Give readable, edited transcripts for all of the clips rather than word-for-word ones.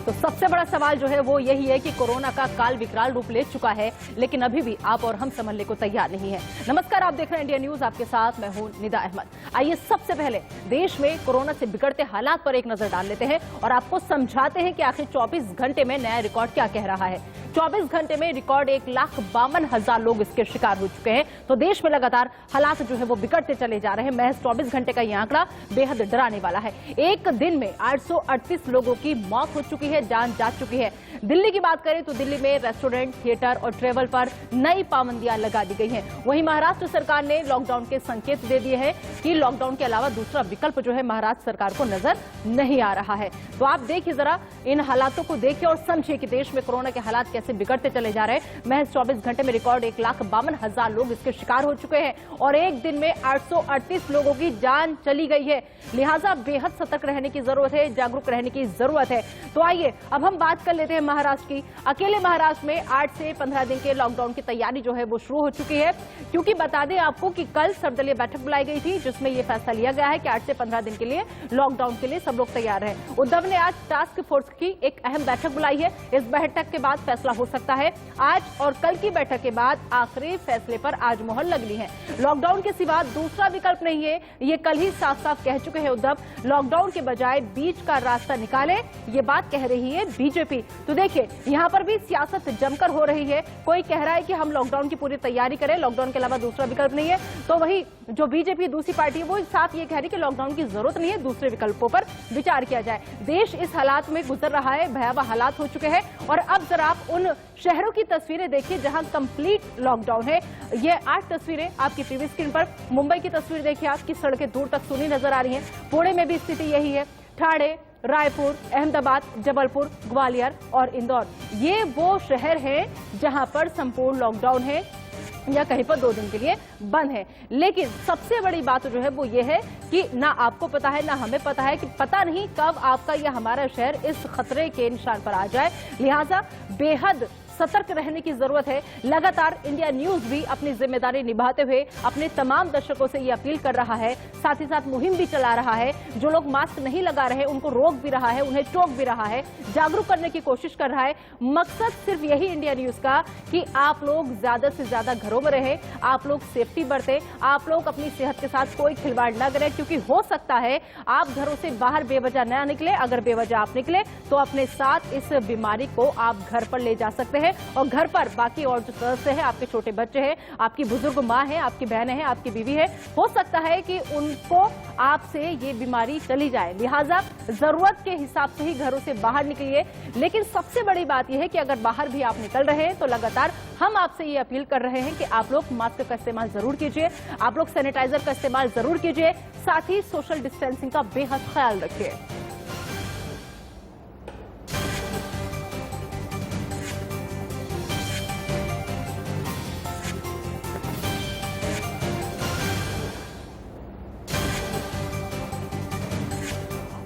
तो सबसे बड़ा सवाल जो है वो यही है कि कोरोना का काल विकराल रूप ले चुका है, लेकिन अभी भी आप और हम संभलने को तैयार नहीं है। नमस्कार, आप देख रहे हैं इंडिया न्यूज, आपके साथ मैं हूं निदा अहमद। आइए सबसे पहले देश में कोरोना से बिगड़ते हालात पर एक नजर डाल लेते हैं और आपको समझाते हैं कि आखिर 24 घंटे में नया रिकॉर्ड क्या कह रहा है। 24 घंटे में रिकॉर्ड 1,52,000 लोग इसके शिकार हो चुके हैं। तो देश में लगातार हालात जो है वो बिगड़ते चले जा रहे हैं। महज 24 घंटे का यह आंकड़ा बेहद डराने वाला है। एक दिन में 838 लोगों की मौत हो चुकी है, जान जा चुकी है। दिल्ली की बात करें तो दिल्ली में रेस्टोरेंट, थिएटर और ट्रेवल पर नई पाबंदियां लगा दी गई हैं। वहीं महाराष्ट्र सरकार ने लॉकडाउन के संकेत दे दिए हैं कि लॉकडाउन के अलावा दूसरा विकल्प जो है महाराष्ट्र सरकार को नजर नहीं आ रहा है। तो आप देखिए जरा इन हालातों को देखिए और समझिए कि देश में कोरोना के हालात कैसे बिगड़ते चले जा रहे हैं। महज 24 घंटे में रिकॉर्ड 1,52,000 लोग इसके शिकार हो चुके हैं और एक दिन में 838 लोगों की जान चली गई है। लिहाजा बेहद सतर्क रहने की जरूरत है, जागरूक रहने की जरूरत है। तो आइए अब हम बात कर लेते हैं महाराष्ट्र की। अकेले महाराष्ट्र में 8 से 15 दिन के लॉकडाउन की तैयारी जो है वो शुरू हो चुकी है, क्योंकि बता दें आपको कि कल सर्वदलीय बैठक बुलाई गई थी जिसमें यह फैसला लिया गया है कि 8 से 15 दिन के लिए लॉकडाउन के लिए सब लोग तैयार हैं। उद्धव ने आज टास्क फोर्स की एक अहम बैठक बुलाई है। इस बैठक के बाद फैसला हो सकता है। आज और कल की बैठक के बाद आखिरी फैसले पर आज मोहर लगनी है। लॉकडाउन के सिवा दूसरा विकल्प नहीं है, ये कल ही साफ साफ कह चुके हैं उद्धव। लॉकडाउन के बजाय बीच का रास्ता निकाले, ये बात कह रही है बीजेपी। तो देखिए यहां पर भी सियासत जमकर हो रही है। कोई कह रहा है कि हम लॉकडाउन की पूरी तैयारी करें, लॉकडाउन के अलावा दूसरा विकल्प नहीं है। तो वही जो बीजेपी दूसरी पार्टी है वो साफ ये कह रही है कि लॉकडाउन की जरूरत नहीं है, दूसरे विकल्पों पर विचार किया जाए। देश इस हालात में गुजर रहा है, भयावह हालात हो चुके हैं। और अब जरा आप उन शहरों की तस्वीरें देखिए जहां कंप्लीट लॉकडाउन है। ये 8 तस्वीरें आपकी टीवी स्क्रीन पर। मुंबई की तस्वीर देखिए, आपकी सड़कें दूर तक सूनी नजर आ रही हैं। पुणे में भी स्थिति यही है। ठाणे, रायपुर, अहमदाबाद, जबलपुर, ग्वालियर और इंदौर, ये वो शहर हैं जहां पर संपूर्ण लॉकडाउन है या कहीं पर 2 दिन के लिए बंद है। लेकिन सबसे बड़ी बात जो है वो ये है कि ना आपको पता है ना हमें पता है कि पता नहीं कब आपका या हमारा शहर इस खतरे के निशान पर आ जाए। लिहाजा बेहद सतर्क रहने की जरूरत है। लगातार इंडिया न्यूज भी अपनी जिम्मेदारी निभाते हुए अपने तमाम दर्शकों से ये अपील कर रहा है, साथ ही साथ मुहिम भी चला रहा है। जो लोग मास्क नहीं लगा रहे उनको रोक भी रहा है, उन्हें टोक भी रहा है, जागरूक करने की कोशिश कर रहा है। मकसद सिर्फ यही इंडिया न्यूज का कि आप लोग ज्यादा से ज्यादा घरों में रहे, आप लोग सेफ्टी बरतें, आप लोग अपनी सेहत के साथ कोई खिलवाड़ न करें, क्योंकि हो सकता है आप घरों से बाहर बेवजह न निकले। अगर बेवजह आप निकले तो अपने साथ इस बीमारी को आप घर पर ले जा सकते हैं और घर पर बाकी और जो सदस्य है, आपके छोटे बच्चे हैं, आपकी बुजुर्ग माँ है, आपकी बहनें हैं, आपकी बीवी है, हो सकता है कि उनको आपसे ये बीमारी चली जाए। लिहाजा जरूरत के हिसाब से ही घरों से बाहर निकलिए। लेकिन सबसे बड़ी बात यह है कि अगर बाहर भी आप निकल रहे हैं तो लगातार हम आपसे ये अपील कर रहे हैं कि आप लोग मास्क का इस्तेमाल जरूर कीजिए, आप लोग सैनिटाइजर का इस्तेमाल जरूर कीजिए, साथ ही सोशल डिस्टेंसिंग का बेहद ख्याल रखिए।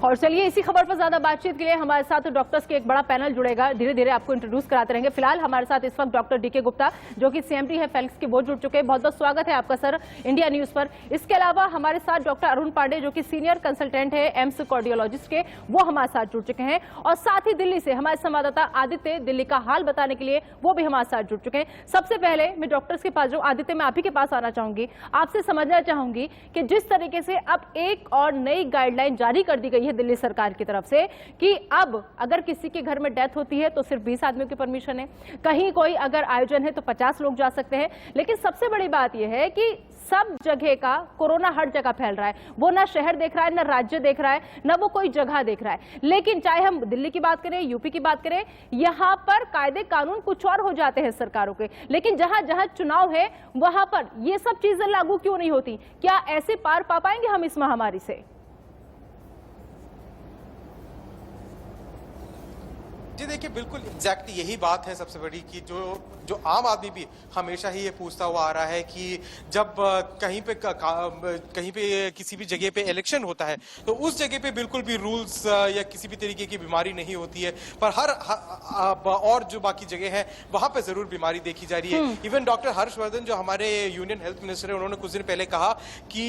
और चलिए इसी खबर पर ज्यादा बातचीत के लिए हमारे साथ डॉक्टर्स के एक बड़ा पैनल जुड़ेगा। धीरे धीरे आपको इंट्रोड्यूस कराते रहेंगे। फिलहाल हमारे साथ इस वक्त डॉक्टर डीके गुप्ता जो कि सीएमडी है फेलिक्स के, वो जुड़ चुके हैं। बहुत बहुत स्वागत है आपका सर इंडिया न्यूज पर। इसके अलावा हमारे साथ डॉक्टर अरुण पांडे जो कि सीनियर कंसल्टेंट है एम्स कार्डियोलॉजिस्ट के, वो हमारे साथ जुड़ चुके हैं। और साथ ही दिल्ली से हमारे संवाददाता आदित्य दिल्ली का हाल बताने के लिए वो भी हमारे साथ जुड़ चुके हैं। सबसे पहले मैं डॉक्टर्स के पास जो आदित्य, मैं आप ही के पास आना चाहूंगी, आपसे समझना चाहूंगी कि जिस तरीके से अब एक और नई गाइडलाइन जारी कर दी गई है दिल्ली सरकार की तरफ से कि अब अगर किसी के घर में डेथ होती है तो सिर्फ 20 आदमियों की परमिशन है, कहीं कोई अगर आयोजन है तो 50 लोग जा सकते हैं। लेकिन सबसे बड़ी बात यह है कि सब जगह का कोरोना हर जगह फैल रहा है। वो ना शहर देख रहा है, ना राज्य देख रहा है, ना वो कोई जगह देख रहा है। लेकिन चाहे हम दिल्ली की बात करें, यूपी की बात करें, यहां पर कायदे कानून कुछ और हो जाते हैं सरकारों के। लेकिन जहां जहां चुनाव है वहां पर ये सब चीजें लागू क्यों नहीं होती? क्या ऐसे पार पा पाएंगे हम इस महामारी से? जी देखिए, बिल्कुल एग्जैक्टली यही बात है सबसे बड़ी कि जो आम आदमी भी हमेशा ही ये पूछता हुआ आ रहा है कि जब कहीं पे किसी भी जगह पे इलेक्शन होता है तो उस जगह पे बिल्कुल भी रूल्स या किसी भी तरीके की बीमारी नहीं होती है, पर और जो बाकी जगह है वहां पे जरूर बीमारी देखी जा रही है। इवन डॉक्टर हर्षवर्धन जो हमारे यूनियन हेल्थ मिनिस्टर है, उन्होंने कुछ दिन पहले कहा कि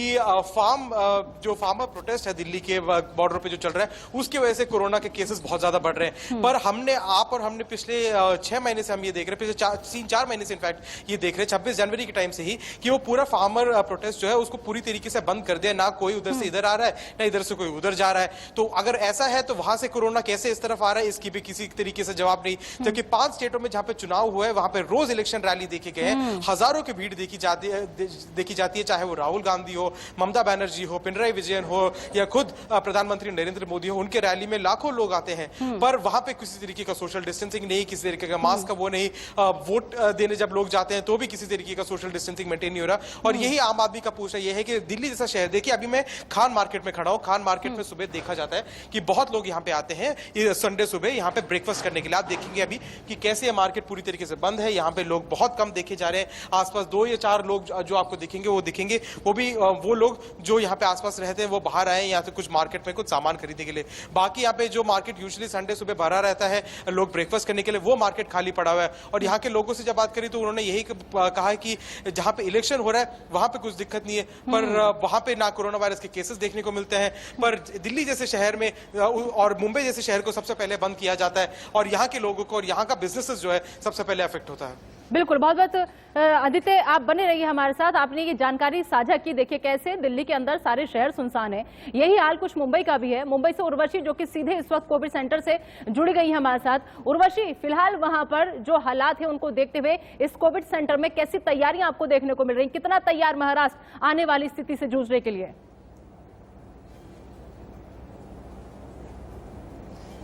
जो फार्मर प्रोटेस्ट है दिल्ली के बॉर्डर पे जो चल रहा है उसकी वजह से कोरोना के केसेस बहुत ज्यादा बढ़ रहे हैं। पर हमने पिछले 6 महीने से हम ये देख रहे हैं, पिछले 3-4 महीने से इनफैक्ट ये देख रहे हैं 26 जनवरी के टाइम से ही कि वो पूरा फार्मर प्रोटेस्ट जो है उसको पूरी तरीके से बंद कर दिया। ना कोई उधर से इधर आ रहा है, ना इधर से कोई उधर जा रहा है। तो अगर ऐसा है तो वहां से कोरोना कैसे इस तरफ आ रहा है इसकी भी किसी तरीके से जवाब नहीं। जबकि 5 स्टेटों में जहां पे चुनाव हुआ है वहां पे रोज इलेक्शन रैली देखे गए हैं, हजारों की भीड़ देखी जाती है, चाहे वो राहुल गांधी हो, ममता बनर्जी हो, पिनराई विजयन हो या खुद प्रधानमंत्री नरेंद्र मोदी हो, उनके रैली में लाखों लोग आते हैं। पर वहां पे किसी तरीके का सोशल डिस्टेंसिंग नहीं, किसी तरीके का मास्क का वो नहीं, वोट देने जब लोग जाते हैं तो भी किसी तरीके का सोशल डिस्टेंसिंग मेंटेन नहीं हो रहा। और यही आम आदमी का पूछना यह है कि दिल्ली जैसा शहर, देखिए अभी मैं खान मार्केट में खड़ा हूं, खान मार्केट में सुबह देखा जाता है कि बहुत लोग यहां पे आते हैं संडे सुबह यहां पे ब्रेकफास्ट करने के लिए। आप देखेंगे अभी कि कैसे ये मार्केट पूरी तरीके से बंद है, यहां पे लोग बहुत कम देखे जा रहे हैं। आसपास 2 या 4 लोग जो आपको दिखेंगे वो भी वो लोग जो यहाँ पे आसपास रहते हैं वो बाहर आए यहाँ से कुछ मार्केट में कुछ सामान खरीदने के लिए। बाकी यहाँ पे जो मार्केट यूजुअली संडे सुबह भरा रहता है लोग ब्रेकफास्ट करने के लिए, वो मार्केट खाली पड़ा हुआ है। और यहाँ के लोगों से जब बात करी तो उन्होंने यही कहा है कि जहाँ पे इलेक्शन हो रहा है वहां पे कुछ दिक्कत नहीं है, पर वहां पे ना कोरोना वायरस के केसेस देखने को मिलते हैं। पर दिल्ली जैसे शहर में और मुंबई जैसे शहर को सबसे पहले बंद किया जाता है और यहाँ के लोगों को और यहाँ का बिजनेसेस जो है सबसे पहले अफेक्ट होता है। बिल्कुल, बहुत बहुत आदित्य, आप बने रहिए हमारे साथ। आपने ये जानकारी साझा की। देखिए कैसे दिल्ली के अंदर सारे शहर सुनसान है। यही हाल कुछ मुंबई का भी है। मुंबई से उर्वशी जो कि सीधे इस वक्त कोविड सेंटर से जुड़ी गई है हमारे साथ। उर्वशी, फिलहाल वहां पर जो हालात है उनको देखते हुए इस कोविड सेंटर में कैसी तैयारियां आपको देखने को मिल रही, कितना तैयार महाराष्ट्र आने वाली स्थिति से जूझने के लिए?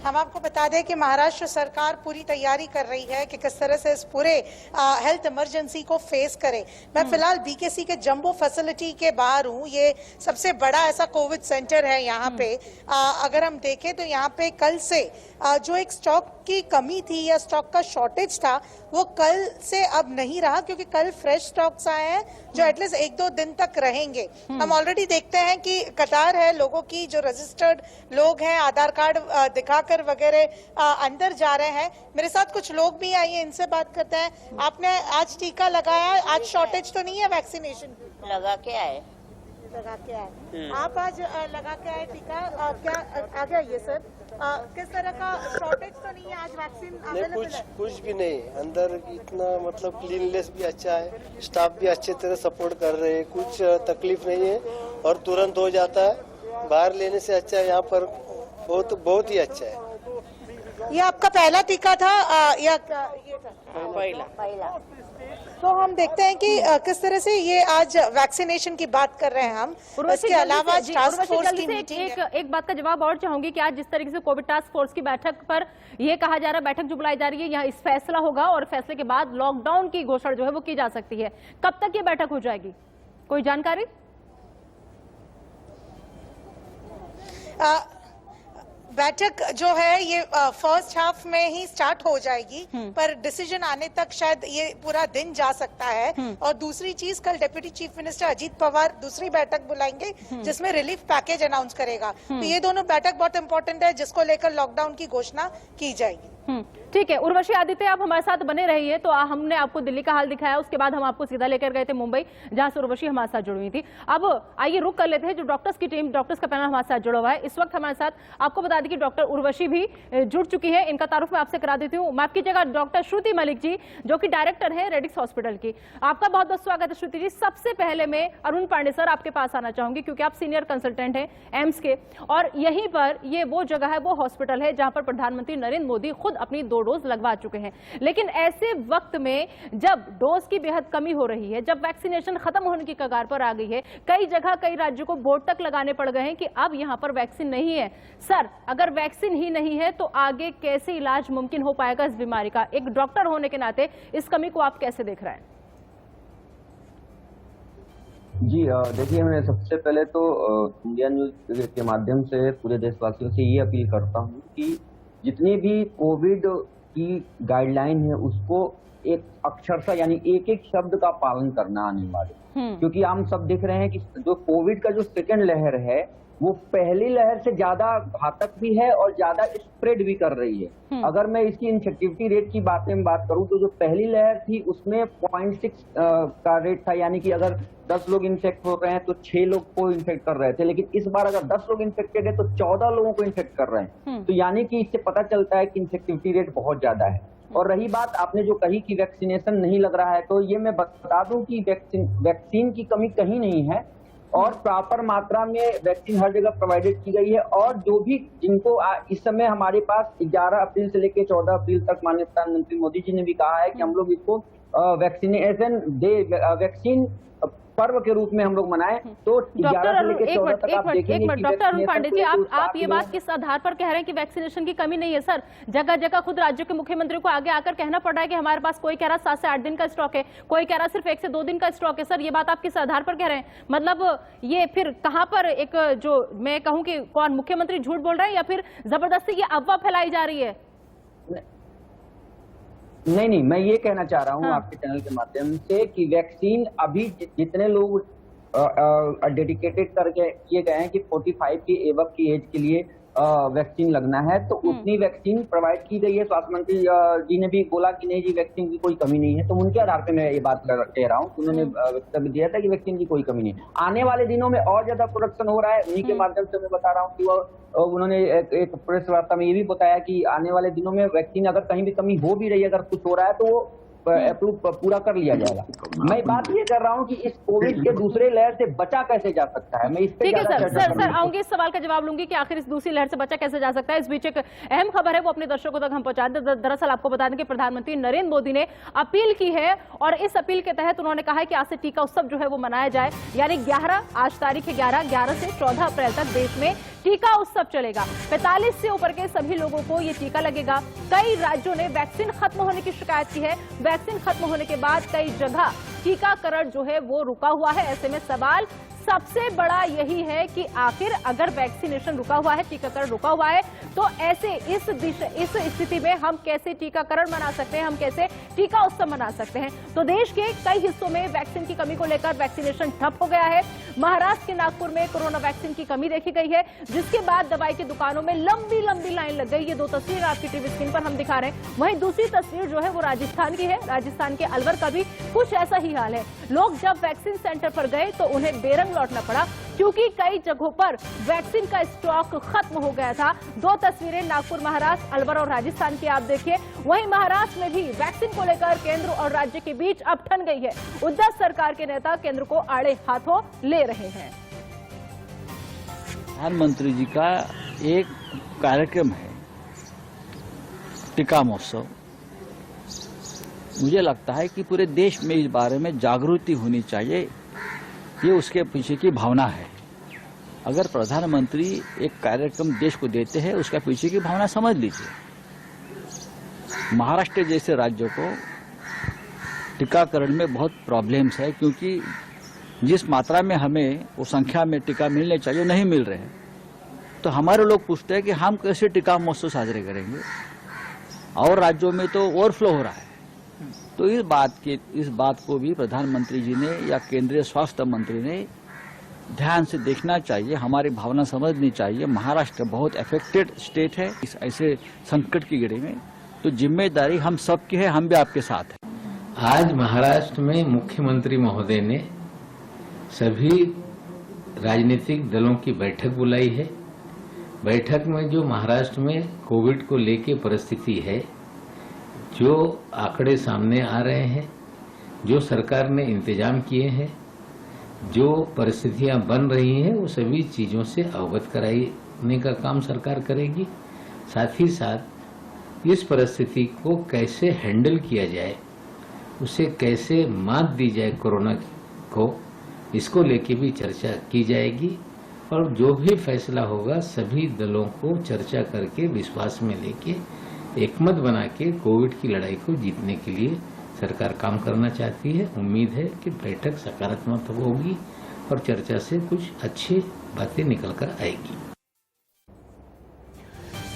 हम आपको बता दें कि महाराष्ट्र सरकार पूरी तैयारी कर रही है कि किस तरह से इस पूरे हेल्थ इमरजेंसी को फेस करे। मैं फिलहाल बीकेसी के जंबो फैसिलिटी के बाहर हूँ। ये सबसे बड़ा ऐसा कोविड सेंटर है यहाँ पे। अगर हम देखें तो यहाँ पे कल से जो एक स्टॉक की कमी थी या स्टॉक का शॉर्टेज था वो कल से अब नहीं रहा, क्योंकि कल फ्रेश स्टॉक्स आए हैं जो एटलीस्ट 1-2 दिन तक रहेंगे। हम ऑलरेडी देखते हैं कि कतार है लोगों की, जो रजिस्टर्ड लोग हैं आधार कार्ड दिखाकर वगैरह अंदर जा रहे हैं। मेरे साथ कुछ लोग भी आइए, इनसे बात करते हैं। आपने आज टीका लगाया, आज शॉर्टेज तो नहीं है वैक्सीनेशन? लगा के आए। आप आज लगा के आए टीका, क्या आ गया ये सर? किस तरह का शॉर्टेज तो नहीं है आज? वैक्सीन अवेलेबल है? कुछ भी नहीं, अंदर इतना मतलब क्लीननेस भी अच्छा है, स्टाफ भी अच्छे तरह सपोर्ट कर रहे हैं, कुछ तकलीफ नहीं है और तुरंत हो जाता है। बाहर लेने से अच्छा है, यहाँ पर बहुत ही अच्छा है। ये आपका पहला टीका था या ये था? पहला। तो हम देखते हैं कि किस तरह से ये आज वैक्सीनेशन की बात कर रहे हैं हम। इसके अलावा टास्क फोर्स की मीटिंग एक बात का जवाब और चाहूंगी कि आज जिस तरीके से कोविड टास्क फोर्स की बैठक पर ये कहा जा रहा है, बैठक जो बुलाई जा रही है, यहाँ इस फैसला होगा और फैसले के बाद लॉकडाउन की घोषणा जो है वो की जा सकती है। कब तक ये बैठक हो जाएगी, कोई जानकारी? बैठक जो है ये फर्स्ट हाफ में ही स्टार्ट हो जाएगी, पर डिसीजन आने तक शायद ये पूरा दिन जा सकता है। और दूसरी चीज, कल deputy chief minister Ajit Pawar दूसरी बैठक बुलाएंगे जिसमें रिलीफ पैकेज अनाउंस करेगा। तो ये दोनों बैठक बहुत इंपॉर्टेंट है जिसको लेकर लॉकडाउन की घोषणा की जाएगी। ठीक है उर्वशी, आदित्य आप हमारे साथ बने रहिए। तो हमने आपको दिल्ली का हाल दिखाया, उसके बाद हम आपको सीधा लेकर गए थे मुंबई, जहां से उर्वशी हमारे साथ जुड़ी हुई थी। अब आइए रुक कर लेते हैं, जो डॉक्टर्स की टीम, डॉक्टर्स का पैनल हमारे साथ जुड़ा हुआ है इस वक्त हमारे साथ। आपको बता दें कि डॉक्टर उर्वशी भी जुड़ चुकी है, इनका तारुफ मैं आपसे करा देती हूँ। माफ कीजिएगा, डॉक्टर श्रुति मलिक जी जो कि डायरेक्टर है रेडिक्स हॉस्पिटल की। आपका बहुत बहुत स्वागत है श्रुति जी। सबसे पहले मैं अरुण पांडे सर आपके पास आना चाहूंगी, क्योंकि आप सीनियर कंसल्टेंट हैं एम्स के, और यहीं पर ये वो जगह है, वो हॉस्पिटल है जहां पर प्रधानमंत्री नरेंद्र मोदी खुद अपनी 2 डोज लगवा चुके हैं। लेकिन ऐसे वक्त में जब डोज की बेहद कमी हो रही है, जब वैक्सीनेशन खत्म होने की कगार पर आ गई है, कई जगह कई राज्यों को बोर्ड तक लगाने पड़ गए हैं कि अब यहां पर वैक्सीन नहीं है। सर, अगर वैक्सीन ही नहीं है तो आगे कैसे इलाज मुमकिन हो पाएगा इस बीमारी का? एक डॉक्टर होने के नाते इस कमी को आप कैसे देख रहे हैं? जी देखिए, मैं सबसे पहले तो इंडिया न्यूज के माध्यम से पूरे देशवासियों से ये अपील करता हूँ कि जितनी भी कोविड की गाइडलाइन है उसको एक अक्षरशा यानी एक एक शब्द का पालन करना अनिवार्य है। क्योंकि हम सब देख रहे हैं कि जो कोविड का जो सेकेंड लहर है वो पहली लहर से ज्यादा घातक भी है और ज्यादा स्प्रेड भी कर रही है। अगर मैं इसकी इन्फेक्टिविटी रेट की बात करूं तो जो पहली लहर थी उसमें 0.6 का रेट था, यानी कि अगर 10 लोग इन्फेक्ट हो रहे हैं तो 6 लोग को इन्फेक्ट कर रहे थे, लेकिन इस बार अगर 10 लोग इन्फेक्टेड है तो 14 लोगों को इन्फेक्ट कर रहे हैं। तो यानी कि इससे पता चलता है कि इन्फेक्टिविटी रेट बहुत ज्यादा है। और रही बात आपने जो कही कि वैक्सीनेशन नहीं लग रहा है, तो ये मैं बता दूं कि वैक्सीन की कमी कहीं नहीं है और प्रॉपर मात्रा में वैक्सीन हर जगह प्रोवाइडेड की गई है। और जो भी जिनको इस समय हमारे पास 11 अप्रैल से लेकर 14 अप्रैल तक माननीय प्रधानमंत्री मोदी जी ने भी कहा है कि हम लोग इसको वैक्सीनेशन डे, वैक्सीन पर्व के रूप में हम लोग मनाएं। तो डॉक्टर अरुण, एक मिनट डॉक्टर अरुण पांडे जी, आप ये बात किस आधार पर कह रहे हैं कि वैक्सीनेशन की कमी नहीं है? सर, जगह जगह खुद राज्यों के मुख्यमंत्री को आगे आकर कहना पड़ रहा है कि हमारे पास, कोई कह रहा 7 से 8 दिन का स्टॉक है, कोई कह रहा सिर्फ 1 से 2 दिन का स्टॉक है। सर, ये बात आप किस आधार पर कह रहे हैं? मतलब ये फिर कहां पर एक, जो मैं कहूं कि कौन मुख्यमंत्री झूठ बोल रहा है या फिर जबरदस्ती की अफवाह फैलाई जा रही है? नहीं, मैं ये कहना चाह रहा हूँ आपके चैनल के माध्यम से कि वैक्सीन अभी जितने लोग डेडिकेटेड करके किए गए हैं कि 45 की एवब की एज के लिए वैक्सीन लगना है, तो उतनी वैक्सीन प्रोवाइड की गई है। स्वास्थ्य मंत्री जी ने भी बोला कि नहीं जी, वैक्सीन की कोई कमी नहीं है। तो उनके आधार पे मैं ये बात कह रहा हूँ। उन्होंने वक्तव्य दिया था कि वैक्सीन की कोई कमी नहीं। आने वाले दिनों में और ज्यादा प्रोडक्शन हो रहा है, उन्हीं के माध्यम से मैं बता रहा हूँ कि उन्होंने एक प्रेस वार्ता में ये भी बताया कि आने वाले दिनों में वैक्सीन अगर कहीं भी कमी हो भी रही है, अगर कुछ हो रहा है तो वो अप्रूव पूरा कर लिया जाएगा। मैं बात ये कर रहा हूँ कि इस कोविड के दूसरे लहर से बचा कैसे जा सकता है। मैं इस पे ठीक है सर आऊंगी, इस सवाल का जवाब लूंगी कि आखिर इस दूसरी लहर से बचा कैसे जा सकता है। इस बीच एक अहम खबर है, वो अपने दर्शकों तक हम पहुंचा दें। दरअसल आपको बता दें कि प्रधानमंत्री नरेंद्र मोदी ने अपील की है और इस अपील के तहत उन्होंने कहा है कि आज से टीका उत्सव जो है वो मनाया जाए। यानी 11, आज तारीख है 11 से 14 अप्रैल तक देश में टीका उत्सव चलेगा। 45 से ऊपर के सभी लोगों को ये टीका लगेगा। कई राज्यों ने वैक्सीन खत्म होने की शिकायत की है। वैक्सीन खत्म होने के बाद कई जगह टीकाकरण जो है वो रुका हुआ है। ऐसे में सवाल सबसे बड़ा यही है कि आखिर अगर वैक्सीनेशन रुका हुआ है, टीकाकरण रुका हुआ है, तो ऐसे इस स्थिति में हम कैसे टीकाकरण मना सकते हैं, हम कैसे टीका उत्सव मना सकते हैं? तो देश के कई हिस्सों में वैक्सीन की कमी को लेकर वैक्सीनेशन ठप हो गया है। महाराष्ट्र के नागपुर में कोरोना वैक्सीन की कमी देखी गई है, जिसके बाद दवाई की दुकानों में लंबी लंबी लाइन लग गई। ये 2 तस्वीर आपकी टीवी स्क्रीन पर हम दिखा रहे हैं। वहीं दूसरी तस्वीर जो है वो राजस्थान की है। राजस्थान के अलवर का भी कुछ ऐसा ही हाल है। लोग जब वैक्सीन सेंटर पर गए तो उन्हें बेरंग लौटना पड़ा, क्योंकि कई जगहों पर वैक्सीन का स्टॉक खत्म हो गया था। 2 तस्वीरें नागपुर, महाराष्ट्र, अलवर और राजस्थान की आप देखिए। वहीं महाराष्ट्र में भी वैक्सीन को लेकर केंद्र और राज्य के बीच अब ठन गई है। उद्धव सरकार के नेता केंद्र को आड़े हाथों ले रहे हैं। प्रधानमंत्री जी का एक कार्यक्रम है टीका महोत्सव। मुझे लगता है कि पूरे देश में इस बारे में जागृति होनी चाहिए। ये उसके पीछे की भावना है। अगर प्रधानमंत्री एक कार्यक्रम देश को देते हैं, उसका पीछे की भावना समझ लीजिए। महाराष्ट्र जैसे राज्यों को टीकाकरण में बहुत प्रॉब्लम्स है, क्योंकि जिस मात्रा में हमें वो संख्या में टीका मिलने चाहिए नहीं मिल रहे हैं। तो हमारे लोग पूछते हैं कि हम कैसे टीका महोत्सव साजरे करेंगे, और राज्यों में तो ओवरफ्लो हो रहा है। तो इस बात को भी प्रधानमंत्री जी ने या केंद्रीय स्वास्थ्य मंत्री ने ध्यान से देखना चाहिए, हमारी भावना समझनी चाहिए। महाराष्ट्र बहुत अफेक्टेड स्टेट है इस ऐसे संकट की घड़ी में, तो जिम्मेदारी हम सबकी है, हम भी आपके साथ हैं। आज महाराष्ट्र में मुख्यमंत्री महोदय ने सभी राजनीतिक दलों की बैठक बुलाई है। बैठक में जो महाराष्ट्र में कोविड को लेके परिस्थिति है, जो आंकड़े सामने आ रहे हैं, जो सरकार ने इंतजाम किए हैं, जो परिस्थितियां बन रही हैं, वो सभी चीजों से अवगत कराने का काम सरकार करेगी। साथ ही साथ इस परिस्थिति को कैसे हैंडल किया जाए, उसे कैसे मात दी जाए कोरोना को, इसको लेके भी चर्चा की जाएगी। और जो भी फैसला होगा सभी दलों को चर्चा करके विश्वास में लेके एकमत बना के कोविड की लड़ाई को जीतने के लिए सरकार काम करना चाहती है। उम्मीद है कि बैठक सकारात्मक होगी और चर्चा से कुछ अच्छी बातें निकल कर आएगी।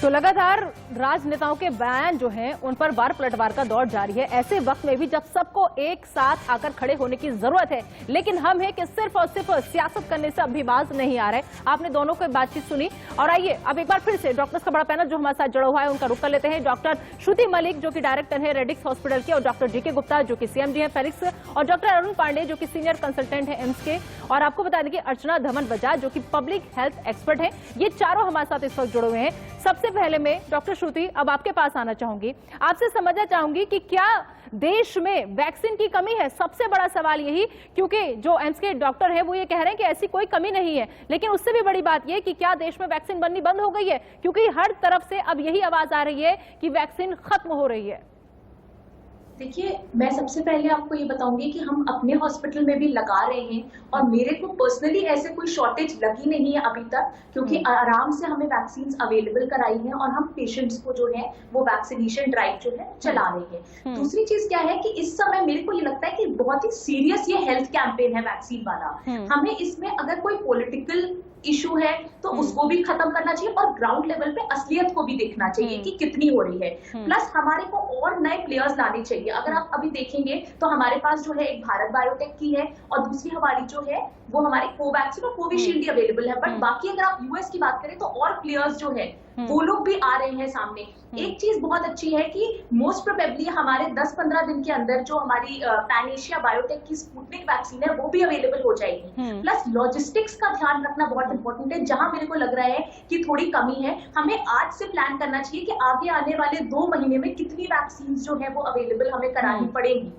तो लगातार राजनेताओं के बयान जो हैं उन पर बार पलटवार का दौर जारी है, ऐसे वक्त में भी जब सबको एक साथ आकर खड़े होने की जरूरत है, लेकिन हम है कि सिर्फ और सिर्फ सियासत करने से अभी बाज नहीं आ रहे। आपने दोनों की बातचीत सुनी और आइए अब एक बार फिर से डॉक्टर्स का बड़ा पैनल जो हमारे साथ जुड़ा हुआ है उनका रुख कर लेते हैं। डॉक्टर श्रुति मलिक जो कि डायरेक्टर है रेडिक्स हॉस्पिटल के, और डॉक्टर डीके गुप्ता जो कि सीएमडी है फेरिक्स, और डॉक्टर अरुण पांडे जो कि सीनियर कंसल्टेंट है एम्स के, और आपको बता दें कि अर्चना धमन बजाज जो कि पब्लिक हेल्थ एक्सपर्ट है। ये चारों हमारे साथ इस वक्त जुड़े हुए हैं। सबसे पहले मैं डॉक्टर श्रुति अब आपके पास आना चाहूंगी, आपसे समझना चाहूंगी कि क्या देश में वैक्सीन की कमी है? सबसे बड़ा सवाल यही, क्योंकि जो एम्स के डॉक्टर है वो ये कह रहे हैं कि ऐसी कोई कमी नहीं है, लेकिन उससे भी बड़ी बात ये कि क्या देश में वैक्सीन बननी बंद हो गई है? क्योंकि हर तरफ से अब यही आवाज आ रही है कि वैक्सीन खत्म हो रही है। देखिए, मैं सबसे पहले आपको ये बताऊंगी कि हम अपने हॉस्पिटल में भी लगा रहे हैं और मेरे को पर्सनली ऐसे कोई शॉर्टेज लगी नहीं है अभी तक, क्योंकि आराम से हमें वैक्सीन अवेलेबल कराई है और हम पेशेंट्स को जो है वो वैक्सीनेशन ड्राइव जो है चला रहे हैं। दूसरी चीज क्या है कि इस समय मेरे को ये लगता है कि बहुत ही सीरियस ये हेल्थ कैंपेन है वैक्सीन वाला। हमें इसमें अगर कोई पॉलिटिकल इशू है तो उसको भी खत्म करना चाहिए और ग्राउंड लेवल पे असलियत को भी देखना चाहिए कि कितनी हो रही है। प्लस हमारे को और नए प्लेयर्स लाने चाहिए। अगर आप अभी देखेंगे तो हमारे पास जो है एक भारत बायोटेक की है और दूसरी हमारी जो है वो हमारी कोवैक्सीन और कोविशील्ड अवेलेबल है, बट बाकी अगर आप यूएस की बात करें तो और प्लेयर्स जो है वो लोग भी आ रहे हैं सामने। एक चीज बहुत अच्छी है कि मोस्ट प्रोबेबली हमारे 10-15 दिन के अंदर जो हमारी पैन एशिया बायोटेक की स्पुतनिक वैक्सीन है वो भी अवेलेबल हो जाएगी। प्लस लॉजिस्टिक्स का ध्यान रखना बहुत इंपॉर्टेंट है, जहां मेरे को लग रहा है कि थोड़ी कमी है। हमें आज से प्लान करना चाहिए कि आगे आने वाले 2 महीने में कितनी वैक्सीन जो है वो अवेलेबल हमें करानी पड़ेगी।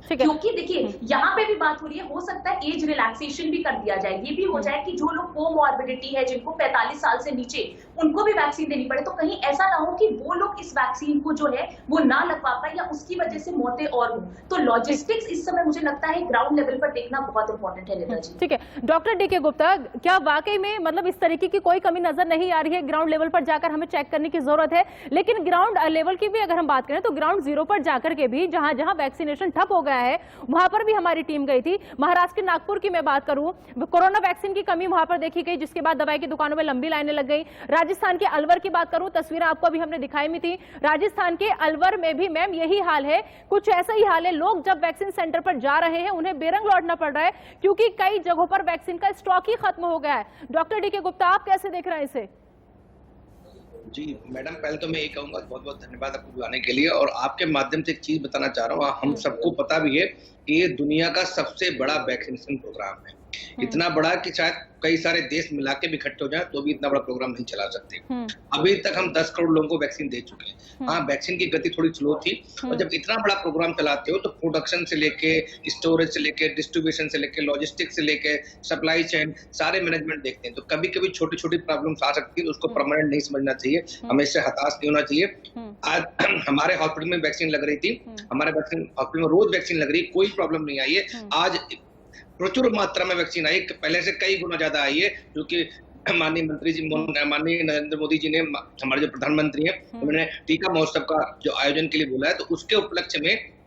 क्योंकि देखिए यहाँ पे भी बात हो रही है, हो सकता है एज रिलैक्सेशन भी कर दिया जाए, ये भी हो जाए कि जो लोग कोमॉर्बिडिटी है जिनको 45 साल से नीचे उनको भी वैक्सीन देनी पड़े, तो कहीं ऐसा ना हो कि वो लोग इस वैक्सीन को जो है वो ना लगवा पाए या उसकी वजह से मौतें और हो। तो लॉजिस्टिक्स इस समय मुझे लगता है ग्राउंड लेवल पर देखना बहुत इंपॉर्टेंट है। निदा जी, ठीक है। डॉक्टर डीके गुप्ता, क्या वाकई में मतलब इस तरीके की कोई कमी नजर नहीं आ रही है? ग्राउंड लेवल पर जाकर हमें चेक करने की जरूरत है, लेकिन ग्राउंड लेवल की भी अगर हम बात करें तो ग्राउंड जीरो पर जाकर के भी जहां जहां वैक्सीनेशन ठप हो गया है वहां पर भी हमारी टीम गई थी। महाराष्ट्र के नागपुर की मैं बात करूं, कोरोना वैक्सीन की कमी वहां पर देखी गई, जिसके बाद दवाई की दुकानों में लंबी लाइनें लग गई। राजस्थान के अलवर की बात करूं, तस्वीरें आपको अभी हमने दिखाई में थी, राजस्थान के अलवर में भी मैम यही हाल है, कुछ ऐसा ही हाल है। लोग जब वैक्सीन सेंटर पर जा रहे हैं उन्हें बेरंग लौटना पड़ रहा है क्योंकि कई जगहों पर वैक्सीन का स्टॉक ही खत्म हो गया है। डॉक्टर डीके गुप्ता, आप कैसे देख रहे हैं इसे? जी मैडम, पहले तो मैं ये कहूंगा बहुत बहुत धन्यवाद आपको बुलाने के लिए, और आपके माध्यम से एक चीज बताना चाह रहा हूँ। हम सबको पता भी है कि ये दुनिया का सबसे बड़ा वैक्सीनेशन प्रोग्राम है, इतना बड़ा कि शायद कई सारे देश मिला के भी इकट्ठे हो जाए तो भी इतना बड़ा प्रोग्राम नहीं चला सकते। अभी तक हम 10 करोड़ लोगों को वैक्सीन दे चुके हैं। हाँ, वैक्सीन की गति थोड़ी स्लो थी, और जब इतना बड़ा प्रोग्राम चलाते हो तो प्रोडक्शन से लेके स्टोरेज से लेके डिस्ट्रीब्यूशन से लेके लॉजिस्टिक्स से लेके सप्लाई चेन सारे मैनेजमेंट देखते हैं, तो कभी कभी छोटी छोटी प्रॉब्लम्स आ सकती है, तो उसको परमानेंट नहीं समझना चाहिए, हमें इससे हताश नहीं होना चाहिए। आज हमारे हॉस्पिटल में वैक्सीन लग रही थी, हमारे हॉस्पिटल में रोज वैक्सीन लग रही है, कोई प्रॉब्लम नहीं आई है। आज प्रचुर मात्रा में वैक्सीन आई, पहले से कई गुना ज्यादा आई है, क्योंकि माननीय मंत्री जी, माननीय नरेंद्र मोदी जी ने, हमारे जो प्रधानमंत्री हैं, उन्होंने टीका महोत्सव का जो आयोजन के लिए बोला है, तो उसके उपलक्ष्य में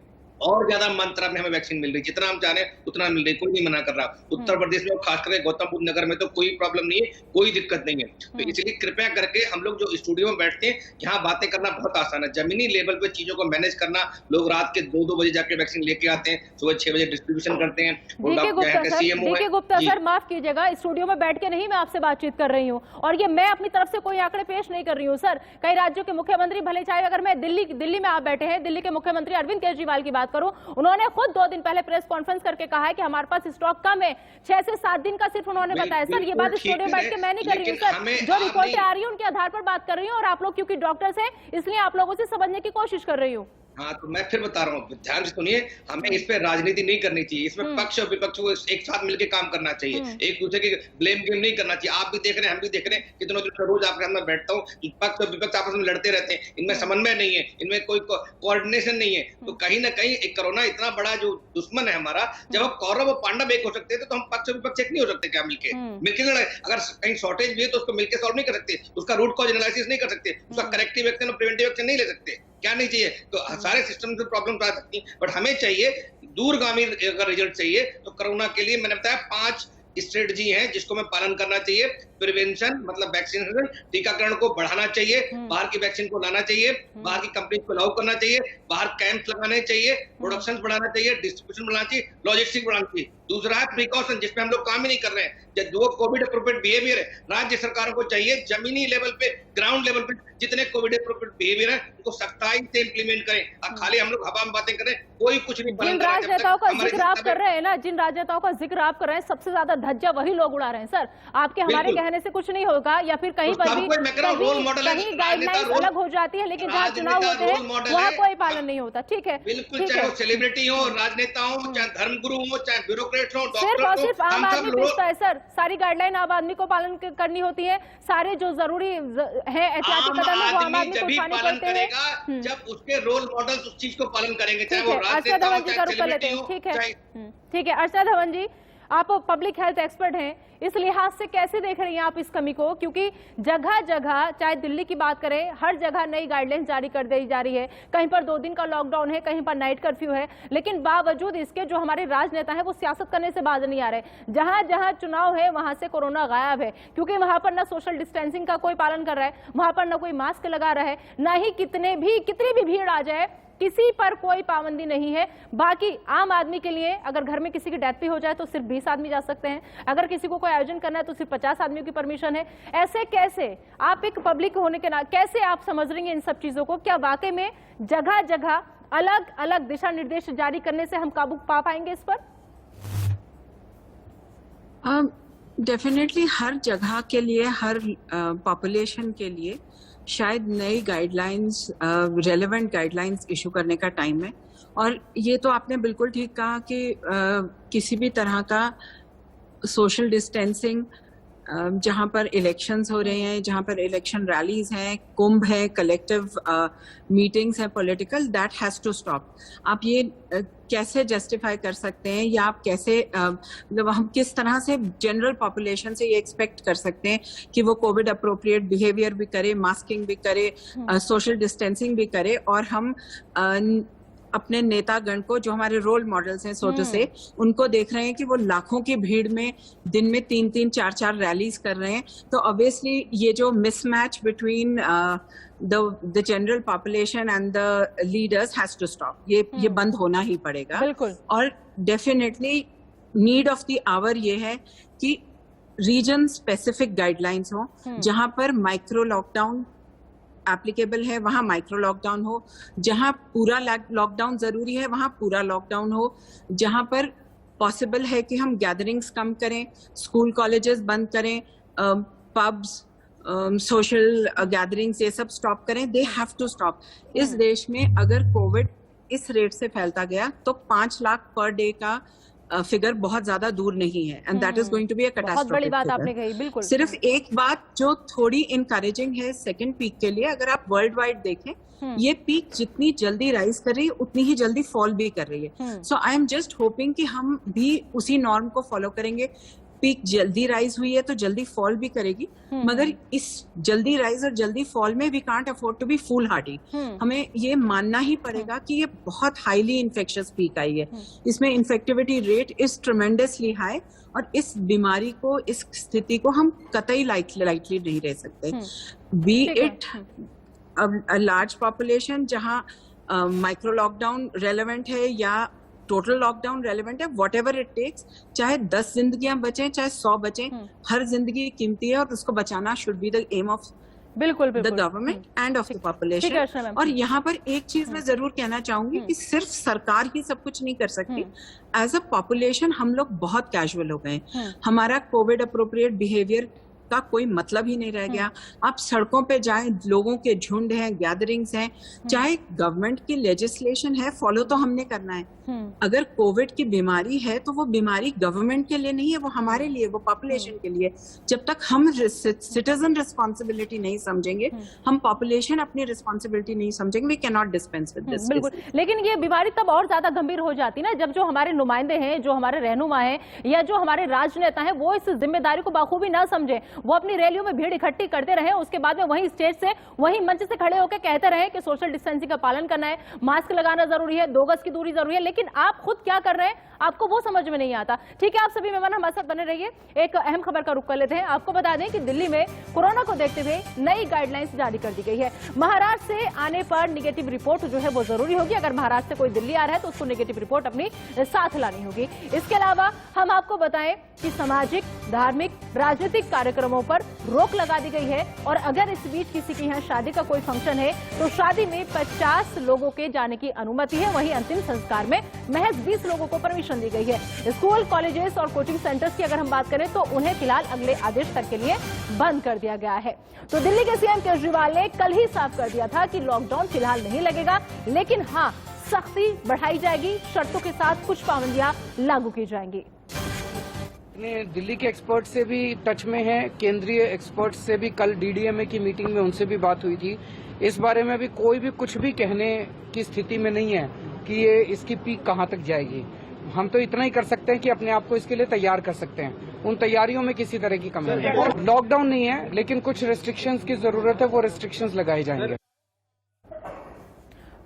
और ज्यादा मात्रा में हमें वैक्सीन मिल रही, जितना हम चाहे उतना मिल रही, कोई नहीं मना कर रहा। उत्तर प्रदेश में खास करके गौतम बुद्ध नगर में तो कोई प्रॉब्लम नहीं है, कोई दिक्कत नहीं है। तो इसलिए कृपया करके हम लोग जो स्टूडियो में बैठते हैं, यहाँ बातें करना बहुत आसान है, जमीनी लेवल पे चीजों को मैनेज करना। लोग रात के 2-2 बजे जाके वैक्सीन लेके आते हैं, सुबह 6 बजे डिस्ट्रीब्यूशन करते हैं। देखिए गुप्ता सर, माफ कीजिएगा, स्टूडियो में बैठ के नहीं मैं आपसे बातचीत कर रही हूँ, और ये मैं अपनी तरफ से कोई आंकड़े पेश नहीं कर रही हूँ सर। कई राज्यों के मुख्यमंत्री, भले चाहे अगर मैं दिल्ली में आप बैठे हैं, दिल्ली के मुख्यमंत्री अरविंद केजरीवाल की बात करूं, उन्होंने खुद 2 दिन पहले प्रेस कॉन्फ्रेंस करके कहा है कि हमारे पास स्टॉक कम है, 6 से 7 दिन का सिर्फ उन्होंने बताया। सर, ये बात स्टूडियो में बैठ के मैं नहीं कर रही हूँ सर, जो रिपोर्टें आ रही है उनके आधार पर बात कर रही हूँ, और आप लोग क्योंकि डॉक्टर्स हैं इसलिए आप लोगों से समझने की कोशिश कर रही हूँ। हाँ, तो मैं फिर बता रहा हूँ, ध्यान से सुनिए, हमें इस पे राजनीति नहीं करनी चाहिए, इसमें पक्ष और विपक्ष को एक साथ मिलकर काम करना चाहिए, एक दूसरे की ब्लेम गेम नहीं करना चाहिए। आप भी देख रहे हैं, हम भी देख रहे हैं, कितनों दिन से रोज आपके सामने बैठता हूँ, पक्ष और विपक्ष आपस में लड़ते रहते हैं, इनमें समन्वय नहीं है, इनमें कोई कोऑर्डिनेशन नहीं है। तो कहीं ना कहीं एक कोरोना इतना बड़ा जो दुश्मन है हमारा, जब हम कौरव और पांडव एक हो सकते थे, तो हम पक्ष और विपक्ष एक नहीं हो सकते क्या? मिलके लड़ाई, अगर कहीं शॉर्टेज भी है तो उसको मिलकर सॉल्व नहीं कर सकते, उसका रूट कॉज एनालिसिस नहीं कर सकते, उसका करेक्टिव एक्शन और प्रिवेंटिव एक्शन नहीं ले सकते। क्या नहीं चाहिए? तो सारे सिस्टम में प्रॉब्लम आ सकती है, बट हमें चाहिए दूरगामी अगर रिजल्ट चाहिए तो कोरोना के लिए मैंने बताया 5 स्ट्रेटजी है जिसको हमें पालन करना चाहिए। प्रिवेंशन मतलब वैक्सीनेशन, टीकाकरण को बढ़ाना चाहिए, बाहर की वैक्सीन को लाना चाहिए, बाहर की कंपनी को अलाउ करना चाहिए, बाहर कैंप लगाने चाहिए, प्रोडक्शन बढ़ाना चाहिए, डिस्ट्रीब्यूशन बढ़ाना चाहिए, लॉजिस्टिक बढ़ाना चाहिए। दूसरा है प्रिकॉशन, जिसमें हम लोग काम ही नहीं कर रहे हैं। जो कोविड अप्रोप्रिएट बिहेवियर है, राज्य सरकारों को चाहिए जमीनी लेवल पे, ग्राउंड लेवल पे जितने कोविड अप्रोप्रिएट बिहेवियर है उनको सख्ताई से इंप्लीमेंट करें। अब खाली हम लोग हवा में बातें करें, कोई कुछ नहीं। जिन राजनेताओं का जिक्र आप कर रहे हैं ना, जिन राजनेताओं का जिक्र आप कर रहे हैं, सबसे ज्यादा धज्जा वही लोग उड़ा रहे हैं सर। आपके हमारे कहने से कुछ नहीं होगा, या फिर कहीं पर भी कहीं गाइडलाइंस अलग हो जाती है, लेकिन जहाँ चुनाव होते हैं वहाँ कोई पालन नहीं होता। ठीक है, बिल्कुल, चाहे वो सेलिब्रिटी हो, राजनेता हो, चाहे धर्मगुरु हो, चाहे ब्यूरोक्रेट हो, सिर्फ और डॉक्टर सिर्फ हो, आम हम सब आदमी लोग पूछता है सर। सारी गाइडलाइन आम आदमी को पालन करनी होती है, सारे जो जरूरी है एहतियाती कदम है वो आम आदमी को उठाने पड़ते हैं। जब उसके रोल मॉडल्स उस चीज को पालन करेंगे, चाहे ठीक वो है, अर्चना राजनेता हो, धवन जी का चाहे रुख कर लेते सेलिब्रिटी हैं। हो, ठीक है, चाहे ठीक है अर्चना धवन जी, आप पब्लिक हेल्थ एक्सपर्ट हैं, इस लिहाज से कैसे देख रही हैं आप इस कमी को? क्योंकि जगह जगह, चाहे दिल्ली की बात करें, हर जगह नई गाइडलाइंस जारी कर दी जा रही है। कहीं पर 2 दिन का लॉकडाउन है, कहीं पर नाइट कर्फ्यू है, लेकिन बावजूद इसके जो हमारे राजनेता हैं वो सियासत करने से बाज नहीं आ रहे। जहां जहां चुनाव है वहां से कोरोना गायब है, क्योंकि वहां पर ना सोशल डिस्टेंसिंग का कोई पालन कर रहा है, वहां पर ना कोई मास्क लगा रहा है, ना ही कितनी भी भीड़ आ जाए किसी पर कोई पाबंदी नहीं है। बाकी आम आदमी के लिए अगर घर में किसी की डेथ भी हो जाए तो सिर्फ 20 आदमी जा सकते हैं, अगर किसी को कोई आयोजन करना है तो सिर्फ 50 आदमियों की परमिशन है। ऐसे कैसे आप एक पब्लिक होने के नाते कैसे आप समझ रही हैं इन सब चीजों को? क्या वाकई में जगह जगह अलग अलग दिशा निर्देश जारी करने से हम काबू पा पाएंगे इस पर? डेफिनेटली हर जगह के लिए, हर पॉपुलेशन के लिए शायद नई गाइडलाइंस, रेलेवेंट गाइडलाइंस इशू करने का टाइम है। और ये तो आपने बिल्कुल ठीक कहा कि किसी भी तरह का सोशल डिस्टेंसिंग, जहाँ पर इलेक्शंस हो रहे हैं, जहाँ पर इलेक्शन रैलीज हैं, कुंभ है, कलेक्टिव मीटिंग्स हैं political, that has to stop. आप ये कैसे जस्टिफाई कर सकते हैं, या आप कैसे मतलब हम किस तरह से जनरल पॉपुलेशन से ये एक्सपेक्ट कर सकते हैं कि वो कोविड अप्रोप्रिएट बिहेवियर भी करे, मास्किंग भी करे, सोशल डिस्टेंसिंग भी करे, और हम अपने नेतागण को, जो हमारे रोल मॉडल्स हैं सोचो से, उनको देख रहे हैं कि वो लाखों की भीड़ में दिन में 3-3, 4-4 रैलीज कर रहे हैं। तो ऑब्वियसली ये जो mismatch between the general population and the leaders has to stop. ये बंद होना ही पड़ेगा। बिल्कुल। और definitely need of the hour ये है कि रीजन स्पेसिफिक गाइडलाइंस हो, जहां पर माइक्रो लॉकडाउन एप्लीकेबल है वहां माइक्रो लॉकडाउन हो, जहां पूरा लॉकडाउन जरूरी है वहां पूरा लॉकडाउन हो, जहां पर पॉसिबल है कि हम गैदरिंग्स कम करें, स्कूल कॉलेजेस बंद करें, पब्स, सोशल गैदरिंग्स, ये सब स्टॉप करें। They have to stop. इस देश में अगर कोविड इस रेट से फैलता गया तो 5 लाख पर डे का फिगर बहुत ज्यादा दूर नहीं है, and that is going to be a बहुत बड़ी बात आपने कही। बिल्कुल। सिर्फ एक बात जो थोड़ी इनकरेजिंग है सेकंड पीक के लिए, अगर आप वर्ल्ड वाइड देखें, ये पीक जितनी जल्दी राइज कर रही है उतनी ही जल्दी फॉल भी कर रही है। सो आई एम जस्ट होपिंग कि हम भी उसी नॉर्म को फॉलो करेंगे। पीक जल्दी राइज हुई है तो जल्दी फॉल भी करेगी, मगर इस जल्दी राइज और जल्दी फॉल में we can't afford to be foolhardy. हमें ये मानना ही पड़ेगा कि ये बहुत हाईली इन्फेक्शियस पीक आई है। इसमें infectivity rate is tremendously high, और इस बीमारी को, इस स्थिति को हम कतई लाइटली नहीं रह सकते। B it a large population जहाँ माइक्रो लॉकडाउन रेलेवेंट है या टोटल लॉकडाउन रेलेवेंट है, वॉट एवर इट टेक्स, चाहे 10 जिंदगियां बचें चाहे 100 बचें, हर जिंदगी कीमती है और उसको बचाना should be the aim of बिल्कुल the government and of the population. और यहाँ पर एक चीज मैं जरूर कहना चाहूंगी कि सिर्फ सरकार ही सब कुछ नहीं कर सकती। एज अ पॉपुलेशन हम लोग बहुत कैजुअल हो गए। हमारा कोविड अप्रोप्रिएट बिहेवियर का कोई मतलब ही नहीं रह गया। आप सड़कों पे जाएं, लोगों के झुंड हैं, गैदरिंग्स हैं, चाहे गवर्नमेंट की लेजिस्लेशन है, फॉलो तो हमने करना है। अगर कोविड की बीमारी है तो वो बीमारी गवर्नमेंट के लिए नहीं है, वो हमारे लिए, वो पॉपुलेशन के लिए। जब तक हम सिटीजन रिस्पॉन्सिबिलिटी नहीं समझेंगे, हम पॉपुलेशन अपनी रिस्पॉन्सिबिलिटी नहीं समझेंगे, we can not dispense with this. बिल्कुल। लेकिन ये बीमारी तब और ज्यादा गंभीर हो जाती ना जब जो हमारे नुमाइंदे हैं, जो हमारे रहनुमा हैं, या जो हमारे राजनेता हैं, वो इस जिम्मेदारी को बखूबी ना समझे। वो अपनी रैलियों में भीड़ इकट्ठी करते रहे, उसके बाद में वहीं स्टेज से, वहीं मंच से खड़े होकर कहते रहे कि सोशल डिस्टेंसिंग का पालन करना है, मास्क लगाना जरूरी है, 2 गज की दूरी जरूरी है, लेकिन आप खुद क्या कर रहे हैं आपको वो समझ में नहीं आता। ठीक है, आप सभी मेहमान हमारे साथ बने रहिए। एक अहम खबर का रुख कर लेते हैं। आपको बता दें कि दिल्ली में कोरोना को देखते हुए नई गाइडलाइंस जारी कर दी गई है। महाराष्ट्र से आने पर नेगेटिव रिपोर्ट जो है वो जरूरी होगी। अगर महाराष्ट्र से कोई दिल्ली आ रहा है तो उसको नेगेटिव रिपोर्ट अपनी साथ लानी होगी। इसके अलावा हम आपको बताएं कि सामाजिक, धार्मिक, राजनीतिक कार्यक्रमों पर रोक लगा दी गई है और अगर इस बीच किसी के यहाँ शादी का कोई फंक्शन है तो शादी में 50 लोगों के जाने की अनुमति है। वहीं अंतिम संस्कार में महज 20 लोगों को परमिशन दी गई है। स्कूल, कॉलेजेस और कोचिंग सेंटर्स की अगर हम बात करें तो उन्हें फिलहाल अगले आदेश तक के लिए बंद कर दिया गया है। तो दिल्ली के सीएम केजरीवाल ने कल ही साफ कर दिया था कि लॉकडाउन फिलहाल नहीं लगेगा, लेकिन हाँ, सख्ती बढ़ाई जाएगी, शर्तों के साथ कुछ पाबंदियां लागू की जाएंगी। दिल्ली के एक्सपर्ट से भी टच में है, केंद्रीय एक्सपर्ट से भी कल डीडीएमए की मीटिंग में उनसे भी बात हुई थी। इस बारे में भी कोई भी कुछ भी कहने की स्थिति में नहीं है कि ये इसकी पीक कहां तक जाएगी। हम तो इतना ही कर सकते हैं कि अपने आप को इसके लिए तैयार कर सकते हैं। उन तैयारियों में किसी तरह की कमी नहीं है। लॉकडाउन नहीं है, लेकिन कुछ रेस्ट्रिक्शंस की जरूरत है, वो रेस्ट्रिक्शंस लगाए जाएंगे।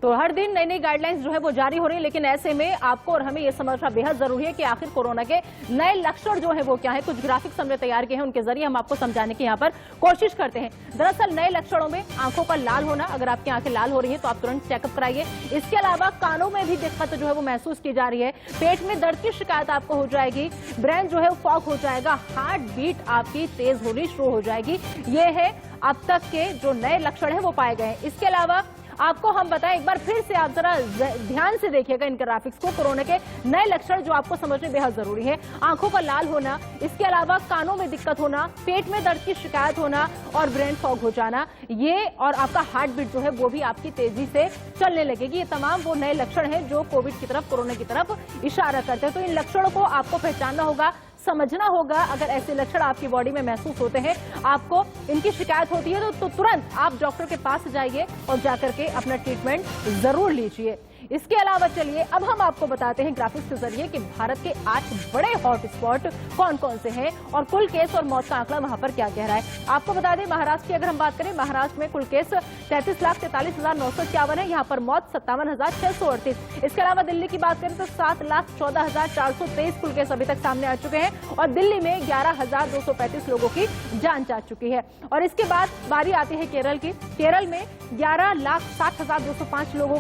तो हर दिन नई नई गाइडलाइंस जो है वो जारी हो रही है, लेकिन ऐसे में आपको और हमें ये समझना बेहद जरूरी है कि आखिर कोरोना के नए लक्षण जो है वो क्या है। कुछ ग्राफिक्स हमने तैयार किए हैं, उनके जरिए हम आपको समझाने की यहाँ पर कोशिश करते हैं। दरअसल नए लक्षणों में आंखों का लाल होना, अगर आपकी आंखें लाल हो रही है तो आप तुरंत चेकअप कराइए। इसके अलावा कानों में भी दिक्कत जो है वो महसूस की जा रही है, पेट में दर्द की शिकायत आपको हो जाएगी, ब्रेन जो है वो फॉग हो जाएगा, हार्ट बीट आपकी तेज होनी शुरू हो जाएगी। ये है अब तक के जो नए लक्षण है वो पाए गए हैं। इसके अलावा आपको हम बताएं, एक बार फिर से आप जरा ध्यान से देखिएगा इन ग्राफिक्स को। कोरोना के नए लक्षण जो आपको समझने बेहद जरूरी है, आंखों का लाल होना, इसके अलावा कानों में दिक्कत होना, पेट में दर्द की शिकायत होना और ब्रेन फॉग हो जाना, ये और आपका हार्ट बीट जो है वो भी आपकी तेजी से चलने लगेगी। ये तमाम वो नए लक्षण हैं जो कोविड की तरफ, कोरोना की तरफ इशारा करते हैं। तो इन लक्षणों को आपको पहचानना होगा, समझना होगा। अगर ऐसे लक्षण आपकी बॉडी में महसूस होते हैं, आपको इनकी शिकायत होती है तो तुरंत आप डॉक्टर के पास जाइए और जाकर के अपना ट्रीटमेंट जरूर लीजिए। इसके अलावा चलिए अब हम आपको बताते हैं ग्राफिक्स के जरिए कि भारत के 8 बड़े हॉटस्पॉट कौन कौन से हैं और कुल केस और मौत का आंकड़ा वहां पर क्या कह रहा है। आपको बता दें, महाराष्ट्र की अगर हम बात करें, महाराष्ट्र में कुल केस 33,43,951 है, यहाँ पर मौत 57,638। इसके अलावा दिल्ली की बात करें तो 7,14,423 कुल केस अभी तक सामने आ चुके हैं और दिल्ली में 11,235 लोगों की जान जा चुकी है। और इसके बाद बारी आती है केरल की। केरल में 11,60,205 लोगों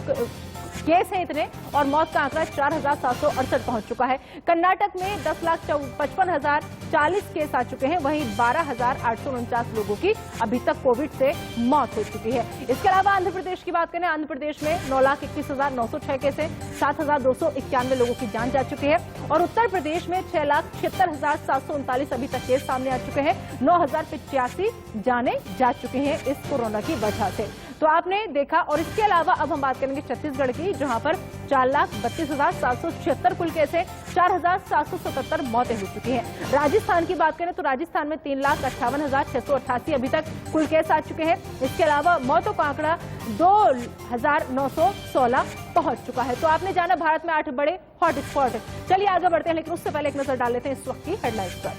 केस हैं इतने और मौत का आंकड़ा 4,768 पहुंच चुका है। कर्नाटक में 10,55,040 केस आ चुके हैं, वहीं 12,849 लोगों की अभी तक कोविड से मौत हो चुकी है। इसके अलावा आंध्र प्रदेश की बात करें, आंध्र प्रदेश में 9,21,906 केस हैं, 7,291 लोगों की जान जा चुकी है और उत्तर प्रदेश में 6,76,739 अभी तक केस सामने आ चुके हैं, 9,085 जाने जा चुके हैं इस कोरोना की वजह से। तो आपने देखा। और इसके अलावा अब हम बात करेंगे छत्तीसगढ़ की, जहां पर 4,32,776 कुल केस है, 4,777 मौतें हो चुकी हैं। राजस्थान की बात करें तो राजस्थान में 3,58,688 अभी तक कुल केस आ चुके हैं। इसके अलावा मौतों का आंकड़ा 2,916 पहुंच चुका है। तो आपने जाना भारत में 8 बड़े हॉटस्पॉट। चलिए आगे बढ़ते हैं, लेकिन उससे पहले एक नजर डाल लेते हैं इस वक्त की हेडलाइंस पर।